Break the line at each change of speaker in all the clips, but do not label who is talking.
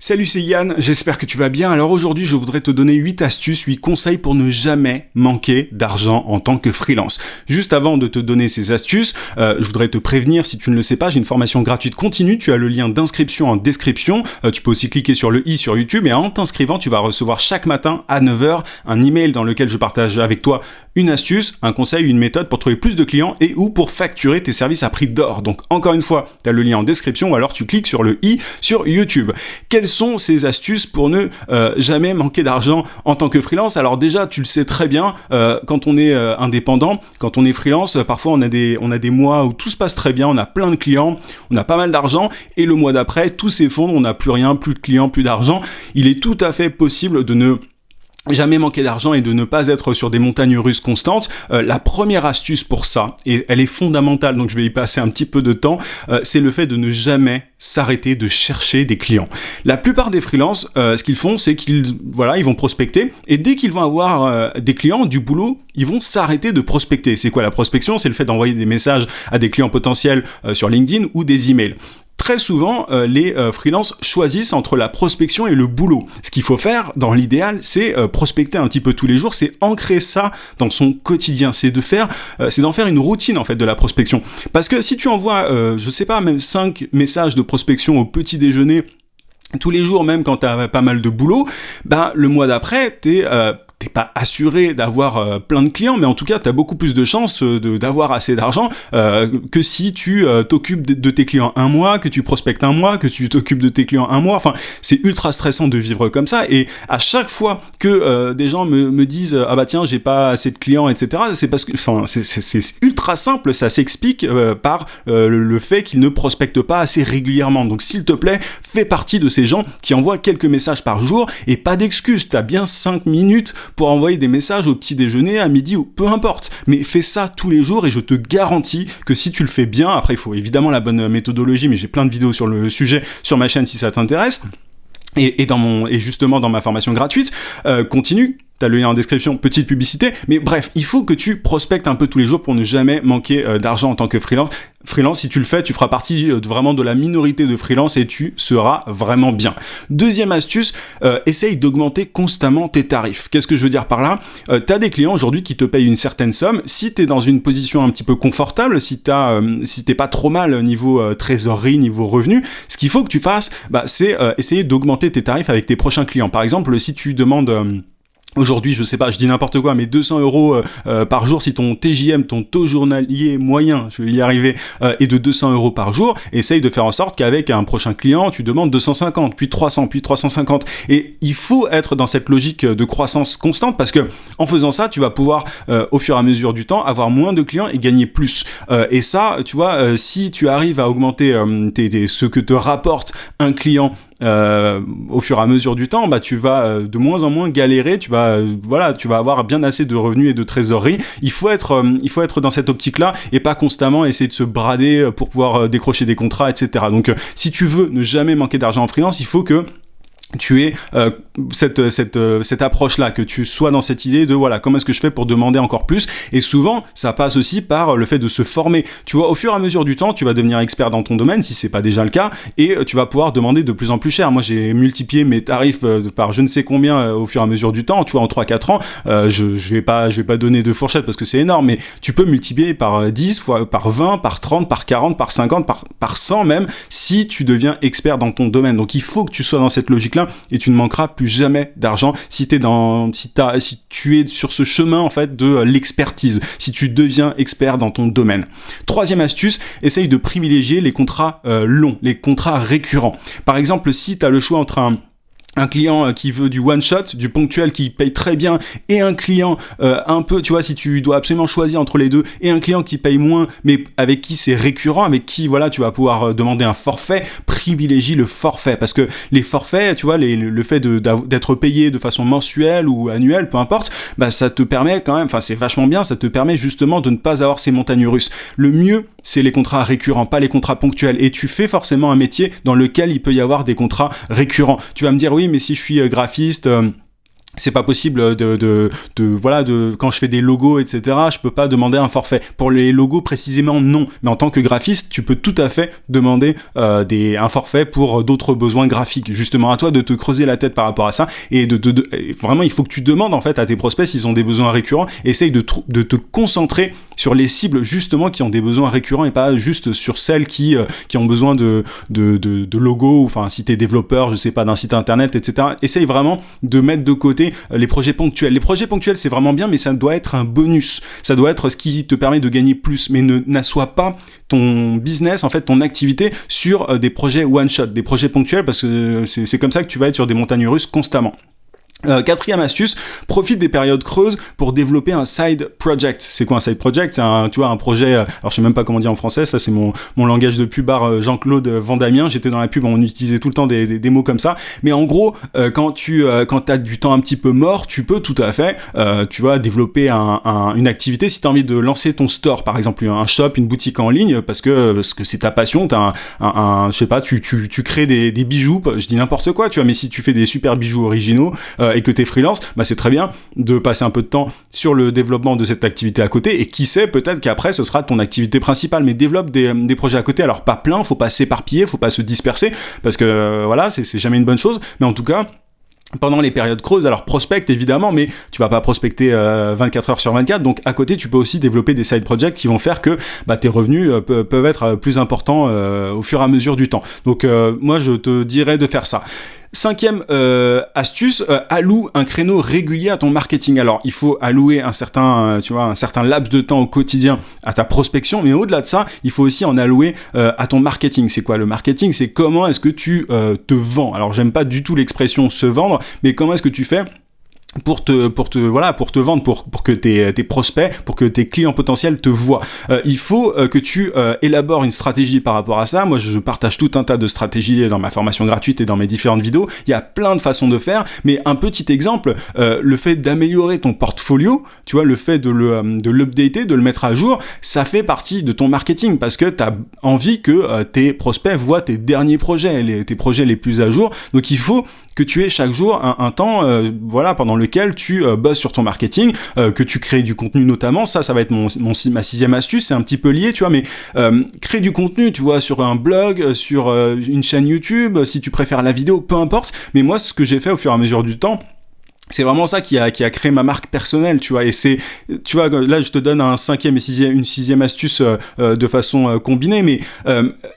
Salut, c'est Yann, j'espère que tu vas bien. Alors aujourd'hui, je voudrais te donner 8 astuces, 8 conseils pour ne jamais manquer d'argent en tant que freelance. Juste avant de te donner ces astuces, je voudrais te prévenir, si tu ne le sais pas, j'ai une formation gratuite continue, tu as le lien d'inscription en description, tu peux aussi cliquer sur le i sur YouTube et en t'inscrivant, tu vas recevoir chaque matin à 9h un email dans lequel je partage avec toi une astuce, un conseil, une méthode pour trouver plus de clients et ou pour facturer tes services à prix d'or. Donc encore une fois, tu as le lien en description ou alors tu cliques sur le i sur YouTube. Quelles sont ces astuces pour ne jamais manquer d'argent en tant que freelance? Alors déjà, tu le sais très bien, quand on est indépendant, quand on est freelance, parfois on a des mois où tout se passe très bien, on a plein de clients, on a pas mal d'argent et le mois d'après, tout s'effondre, on n'a plus rien, plus de clients, plus d'argent. Il est tout à fait possible de ne jamais manquer d'argent et de ne pas être sur des montagnes russes constantes. La première astuce pour ça, et elle est fondamentale, donc je vais y passer un petit peu de temps, c'est le fait de ne jamais s'arrêter de chercher des clients. La plupart des freelances, ce qu'ils font, c'est qu'ils vont prospecter, et dès qu'ils vont avoir des clients, du boulot, ils vont s'arrêter de prospecter. C'est quoi la prospection? C'est le fait d'envoyer des messages à des clients potentiels sur LinkedIn ou des emails. Très souvent, les freelances choisissent entre la prospection et le boulot. Ce qu'il faut faire, dans l'idéal, c'est prospecter un petit peu tous les jours, c'est ancrer ça dans son quotidien, c'est d'en faire une routine en fait de la prospection. Parce que si tu envoies, même 5 messages de prospection au petit déjeuner tous les jours, même quand t'as pas mal de boulot, le mois d'après, t'es pas assuré d'avoir plein de clients, mais en tout cas, tu as beaucoup plus de chances d'avoir assez d'argent que si tu t'occupes de tes clients un mois, que tu prospectes un mois, que tu t'occupes de tes clients un mois. Enfin, c'est ultra stressant de vivre comme ça. Et à chaque fois que des gens me disent « Ah bah tiens, j'ai pas assez de clients, etc. » C'est parce que c'est ultra simple. Ça s'explique par le fait qu'ils ne prospectent pas assez régulièrement. Donc, s'il te plaît, fais partie de ces gens qui envoient quelques messages par jour et pas d'excuses. Tu as bien 5 minutes pour envoyer des messages au petit déjeuner, à midi ou peu importe. Mais fais ça tous les jours et je te garantis que si tu le fais bien, après il faut évidemment la bonne méthodologie, mais j'ai plein de vidéos sur le sujet sur ma chaîne si ça t'intéresse. Et justement dans ma formation gratuite, continue. T'as le lien en description, petite publicité, mais bref, il faut que tu prospectes un peu tous les jours pour ne jamais manquer d'argent en tant que freelance. Si tu le fais, tu feras partie vraiment de la minorité de freelance et tu seras vraiment bien. Deuxième astuce, essaye d'augmenter constamment tes tarifs. Qu'est-ce que je veux dire par là? T'as des clients aujourd'hui qui te payent une certaine somme. Si t'es dans une position un petit peu confortable, si t'es pas trop mal niveau trésorerie, niveau revenu, ce qu'il faut que tu fasses, c'est essayer d'augmenter tes tarifs avec tes prochains clients. Par exemple, si tu demandes... Aujourd'hui, je dis n'importe quoi, mais 200 € par jour, si ton TJM, ton taux journalier moyen, je vais y arriver, est de 200 € par jour, essaye de faire en sorte qu'avec un prochain client, tu demandes 250, puis 300, puis 350. Et il faut être dans cette logique de croissance constante parce que en faisant ça, tu vas pouvoir, au fur et à mesure du temps, avoir moins de clients et gagner plus. Et ça, tu vois, si tu arrives à augmenter ce que te rapporte un client au fur et à mesure du temps, tu vas de moins en moins galérer, tu vas avoir bien assez de revenus et de trésorerie. Il faut être dans cette optique-là et pas constamment essayer de se brader pour pouvoir décrocher des contrats, etc. Donc, si tu veux ne jamais manquer d'argent en freelance, il faut que tu es cette approche-là, que tu sois dans cette idée de comment est-ce que je fais pour demander encore plus. Et souvent, ça passe aussi par le fait de se former. Tu vois, au fur et à mesure du temps, tu vas devenir expert dans ton domaine, si c'est pas déjà le cas, et tu vas pouvoir demander de plus en plus cher. Moi, j'ai multiplié mes tarifs par je ne sais combien au fur et à mesure du temps. Tu vois, en 3-4 ans, je vais pas donner de fourchette parce que c'est énorme, mais tu peux multiplier par 10, par 20, par 30, par 40, par 50, par 100 même, si tu deviens expert dans ton domaine. Donc, il faut que tu sois dans cette logique-là et tu ne manqueras plus jamais d'argent si tu es sur ce chemin en fait de l'expertise, si tu deviens expert dans ton domaine. Troisième astuce, essaye de privilégier les contrats longs, les contrats récurrents. Par exemple, si tu as le choix entre un client qui veut du one shot, du ponctuel qui paye très bien, et un client un peu, tu vois, si tu dois absolument choisir entre les deux, et un client qui paye moins, mais avec qui c'est récurrent, avec qui, tu vas pouvoir demander un forfait, privilégie le forfait, parce que les forfaits, tu vois, le fait d'être payé de façon mensuelle ou annuelle, peu importe, ça te permet quand même, c'est vachement bien, ça te permet justement de ne pas avoir ces montagnes russes. Le mieux, c'est les contrats récurrents, pas les contrats ponctuels, et tu fais forcément un métier dans lequel il peut y avoir des contrats récurrents. Tu vas me dire, oui, mais si je suis graphiste, c'est pas possible voilà, quand je fais des logos, etc., je peux pas demander un forfait. Pour les logos, précisément, non. Mais en tant que graphiste, tu peux tout à fait demander un forfait pour d'autres besoins graphiques. Justement, à toi de te creuser la tête par rapport à ça, et vraiment, il faut que tu demandes, en fait, à tes prospects s'ils ont des besoins récurrents. Essaye de te concentrer sur les cibles, justement, qui ont des besoins récurrents, et pas juste sur celles qui ont besoin de logos, enfin, si t'es développeur, je sais pas, d'un site internet, etc. Essaye vraiment de mettre de côté les projets ponctuels. Les projets ponctuels, c'est vraiment bien, mais ça doit être un bonus. Ça doit être ce qui te permet de gagner plus, mais n'assois pas ton business, en fait, ton activité sur des projets one-shot, des projets ponctuels, parce que c'est comme ça que tu vas être sur des montagnes russes constamment. Quatrième astuce, profite des périodes creuses pour développer un side project. C'est quoi un side project? C'est un projet, alors je sais même pas comment dire en français, ça c'est mon langage de pubard Jean-Claude Vandamien. J'étais dans la pub, on utilisait tout le temps des mots comme ça. Mais en gros, quand t'as du temps un petit peu mort, tu peux tout à fait, développer une activité. Si t'as envie de lancer ton store, par exemple, un shop, une boutique en ligne, parce que c'est ta passion, t'as je sais pas, tu crées des bijoux, je dis n'importe quoi, mais si tu fais des super bijoux originaux, et que t'es freelance, c'est très bien de passer un peu de temps sur le développement de cette activité à côté, et qui sait, peut-être qu'après ce sera ton activité principale, mais développe des projets à côté. Alors pas plein, faut pas s'éparpiller, faut pas se disperser, parce que voilà, c'est jamais une bonne chose, mais en tout cas, pendant les périodes creuses, alors prospecte évidemment, mais tu vas pas prospecter 24 heures sur 24, donc à côté tu peux aussi développer des side projects qui vont faire que tes revenus peuvent être plus importants au fur et à mesure du temps. Donc moi je te dirais de faire ça. Cinquième astuce, alloue un créneau régulier à ton marketing. Alors, il faut allouer un certain laps de temps au quotidien à ta prospection, mais au-delà de ça, il faut aussi en allouer à ton marketing. C'est quoi le marketing? C'est comment est-ce que tu te vends. Alors, j'aime pas du tout l'expression se vendre, mais comment est-ce que tu fais pour te vendre, pour que tes prospects, pour que tes clients potentiels te voient. Il faut que tu élabores une stratégie par rapport à ça. Moi, je partage tout un tas de stratégies dans ma formation gratuite et dans mes différentes vidéos. Il y a plein de façons de faire, mais un petit exemple, le fait d'améliorer ton portfolio, le fait de l'updater, de le mettre à jour, ça fait partie de ton marketing, parce que tu as envie que tes prospects voient tes derniers projets, tes projets les plus à jour. Donc, il faut que tu aies chaque jour un temps pendant lequel tu bosses sur ton marketing, que tu crées du contenu notamment. Ça va être ma sixième astuce, c'est un petit peu lié, mais crée du contenu, sur un blog, sur une chaîne YouTube, si tu préfères la vidéo, peu importe. Mais moi, ce que j'ai fait au fur et à mesure du temps, c'est vraiment ça qui a créé ma marque personnelle, et c'est, là je te donne une sixième astuce de façon combinée, mais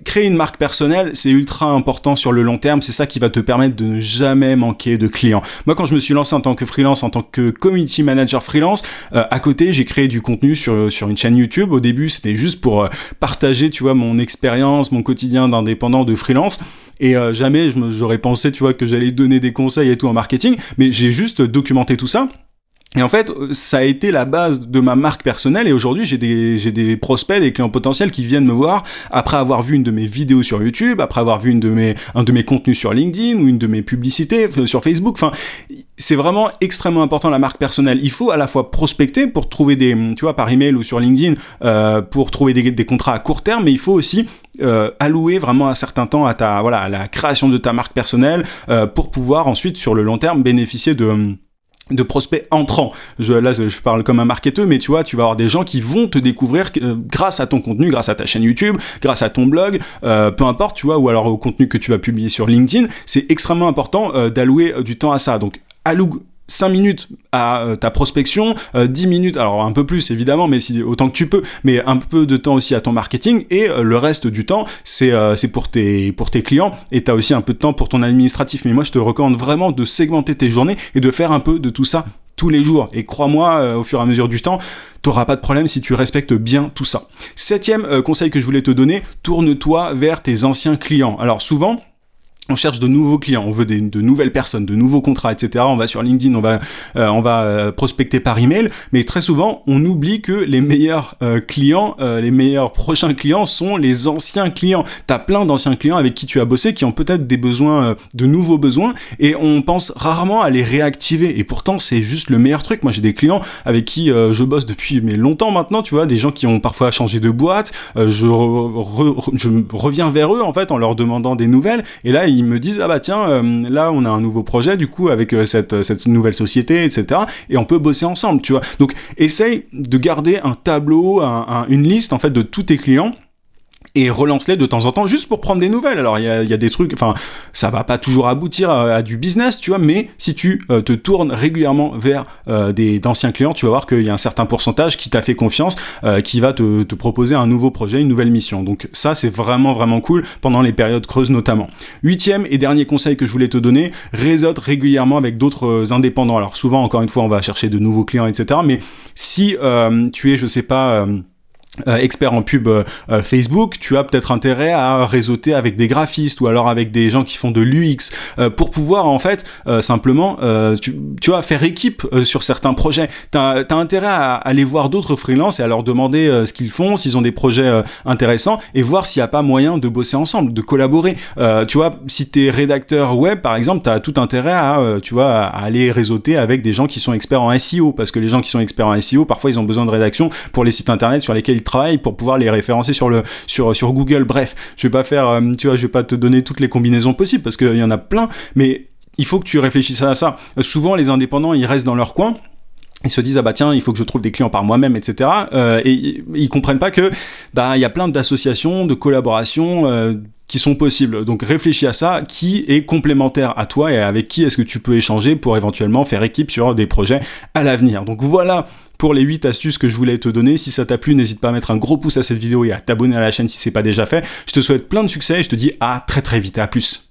créer une marque personnelle, c'est ultra important sur le long terme. C'est ça qui va te permettre de ne jamais manquer de clients. Moi, quand je me suis lancé en tant que freelance, en tant que community manager freelance, à côté, j'ai créé du contenu sur une chaîne YouTube. Au début, c'était juste pour partager, mon expérience, mon quotidien d'indépendant, de freelance. Et jamais j'aurais pensé, que j'allais donner des conseils et tout en marketing, mais j'ai juste documenté tout ça. Et en fait, ça a été la base de ma marque personnelle, et aujourd'hui, j'ai des prospects, des clients potentiels qui viennent me voir après avoir vu une de mes vidéos sur YouTube, après avoir vu un de mes contenus sur LinkedIn, ou une de mes publicités sur Facebook. Enfin, c'est vraiment extrêmement important, la marque personnelle. Il faut à la fois prospecter pour trouver par email ou sur LinkedIn, pour trouver des contrats à court terme, mais il faut aussi allouer vraiment un certain temps à la création de ta marque personnelle, pour pouvoir ensuite, sur le long terme, bénéficier de prospects entrants. Je parle comme un marketeur, mais tu vas avoir des gens qui vont te découvrir grâce à ton contenu, grâce à ta chaîne YouTube, grâce à ton blog, peu importe, ou alors au contenu que tu vas publier sur LinkedIn. C'est extrêmement important d'allouer du temps à ça. Donc, alloue 5 minutes à ta prospection, 10 minutes, alors un peu plus évidemment, mais autant que tu peux, mais un peu de temps aussi à ton marketing, et le reste du temps, c'est pour tes clients, et tu as aussi un peu de temps pour ton administratif. Mais moi, je te recommande vraiment de segmenter tes journées et de faire un peu de tout ça tous les jours. Et crois-moi, au fur et à mesure du temps, t'auras pas de problème si tu respectes bien tout ça. Septième conseil que je voulais te donner, tourne-toi vers tes anciens clients. Alors souvent, on cherche de nouveaux clients, on veut de nouvelles personnes, de nouveaux contrats, etc. On va sur LinkedIn, on va prospecter par email, mais très souvent, on oublie que les meilleurs clients, les meilleurs prochains clients sont les anciens clients. T'as plein d'anciens clients avec qui tu as bossé, qui ont peut-être des besoins, de nouveaux besoins, et on pense rarement à les réactiver. Et pourtant, c'est juste le meilleur truc. Moi, j'ai des clients avec qui je bosse depuis longtemps maintenant, des gens qui ont parfois changé de boîte. Je reviens vers eux en fait en leur demandant des nouvelles, et là et ils me disent, ah bah tiens, là on a un nouveau projet du coup avec cette nouvelle société, etc. Et on peut bosser ensemble, tu vois. Donc essaye de garder un tableau, une liste en fait de tous tes clients, et relance-les de temps en temps juste pour prendre des nouvelles. Alors il y a des trucs, enfin ça va pas toujours aboutir à du business, tu vois, mais si tu te tournes régulièrement vers d'anciens clients, tu vas voir qu'il y a un certain pourcentage qui t'a fait confiance, qui va te proposer un nouveau projet, une nouvelle mission. Donc ça c'est vraiment vraiment cool pendant les périodes creuses notamment. 8e et dernier conseil que je voulais te donner, réseaute régulièrement avec d'autres indépendants. Alors souvent, encore une fois, on va chercher de nouveaux clients, etc. Mais si tu es, je sais pas, expert en pub Facebook, tu as peut-être intérêt à réseauter avec des graphistes ou alors avec des gens qui font de l'UX pour pouvoir en fait simplement tu vois, faire équipe sur certains projets. T'as intérêt à aller voir d'autres freelances et à leur demander ce qu'ils font, s'ils ont des projets intéressants, et voir s'il n'y a pas moyen de bosser ensemble, de collaborer. Tu vois, si t'es rédacteur web par exemple, t'as tout intérêt à tu vois, à aller réseauter avec des gens qui sont experts en SEO, parce que les gens qui sont experts en SEO, parfois ils ont besoin de rédaction pour les sites internet sur lesquels ils travaillent pour pouvoir les référencer sur Google. Bref, je vais pas faire tu vois, je vais pas te donner toutes les combinaisons possibles parce qu'il y en a plein, mais il faut que tu réfléchisses à ça. Souvent les indépendants, ils restent dans leur coin. Ils se disent, ah bah tiens, il faut que je trouve des clients par moi-même, etc. Et ils comprennent pas que bah il y a plein d'associations, de collaborations qui sont possibles. Donc réfléchis à ça, qui est complémentaire à toi et avec qui est-ce que tu peux échanger pour éventuellement faire équipe sur des projets à l'avenir. Donc voilà pour les 8 astuces que je voulais te donner. Si ça t'a plu, n'hésite pas à mettre un gros pouce à cette vidéo et à t'abonner à la chaîne si c'est pas déjà fait. Je te souhaite plein de succès et je te dis à très très vite, à plus.